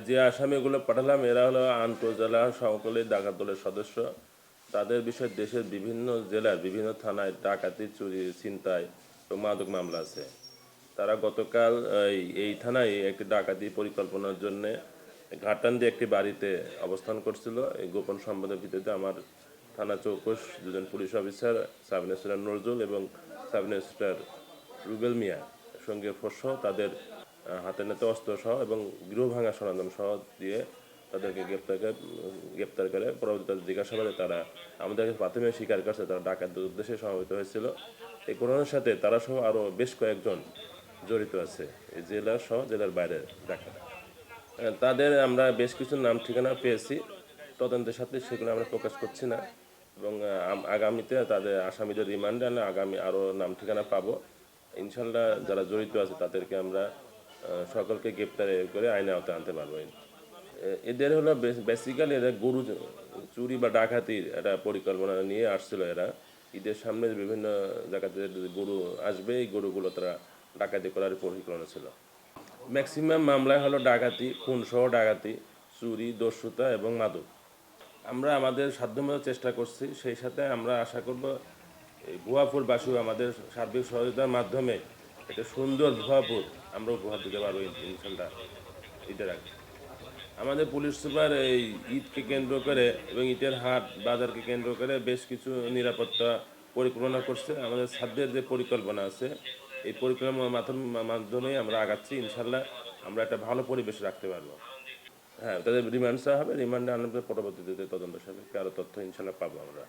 যে আসামিগুলো পাঠালাম এরা হলো আন্তঃজেলা সহকারী ডাকাত দলের সদস্য। তাদের বিষয়ে দেশের বিভিন্ন জেলার বিভিন্ন থানায় ডাকাতি, চুরি, ছিনতাই এবং মাদক মামলা আছে। তারা গতকাল এই থানায় একটি ডাকাতি পরিকল্পনার জন্যে ঘাটান্দি একটি বাড়িতে অবস্থান করছিল। এই গোপন সংবাদের ভিত্তিতে আমার থানা চৌকস দুজন police officer, sub inspector Nazrul এবং সাব ইন্সপেক্টর রুবেল মিয়া সঙ্গে ফোর্সসহ তাদের হাতে নাতে অস্ত্র সহ এবং গৃহ ভাঙা সরঞ্জাম সহ দিয়ে তাদেরকে গ্রেপ্তার করে পরবর্তী তাদের জিজ্ঞাসাবাদে তারা আমাদেরকে প্রাথমিক স্বীকার করছে তারা ডাকাতের উদ্দেশ্যে সমবেত হয়েছিল। এই ঘটনার সাথে তারা সহ আরও বেশ কয়েকজন জড়িত আছে, এই জেলা সহ জেলার বাইরের ডাকাত। তাদের আমরা বেশ কিছু নাম ঠিকানা পেয়েছি, তদন্তের সাথে সেগুলো আমরা প্রকাশ করছি না এবং আগামীতে তাদের আসামিদের রিমান্ডে আনলে আগামী আরও নাম ঠিকানা পাবো। ইনশাল্লাহ যারা জড়িত আছে তাদেরকে আমরা সকলকে গ্রেপ্তার করে আইনে আওতায় আনতে পারবো। এদের হলো বেসিক্যালি এরা গরু চুরি বা ডাকাতির একটা পরিকল্পনা নিয়ে আসছিল। এরা ঈদের সামনে বিভিন্ন জায়গাতে গরু আসবে, এই গরুগুলো তারা ডাকাতি করার পরিকল্পনা ছিল। ম্যাক্সিমাম মামলায় হলো ডাকাতি, খুনসহ ডাকাতি, চুরি, দস্যুতা এবং মাদক। আমরা আমাদের সাধ্যমতো চেষ্টা করছি, সেই সাথে আমরা আশা করব এই ভুয়াপুরবাসীও আমাদের সার্বিক সহযোগিতার মাধ্যমে একটা সুন্দর ভুয়াপুর আমরা উপহার দিতে পারবো ইনশাল্লাহ ঈদের আগে। আমাদের পুলিশ সুপার এই ঈদকে কেন্দ্র করে এবং ঈদের হাট বাজারকে কেন্দ্র করে বেশ কিছু নিরাপত্তা পরিকল্পনা করছে। আমাদের ছাত্রদের যে পরিকল্পনা আছে এই পরিকল্পনার মাধ্যমেই আমরা আগাচ্ছি। ইনশাল্লাহ আমরা একটা ভালো পরিবেশ রাখতে পারবো। হ্যাঁ, তাদের রিমান্ড চাওয়া হবে, রিমান্ডে আনলে পরবর্তীতে তদন্ত সাপেক্ষে আরও তথ্য ইনশাল্লাহ পাবো আমরা।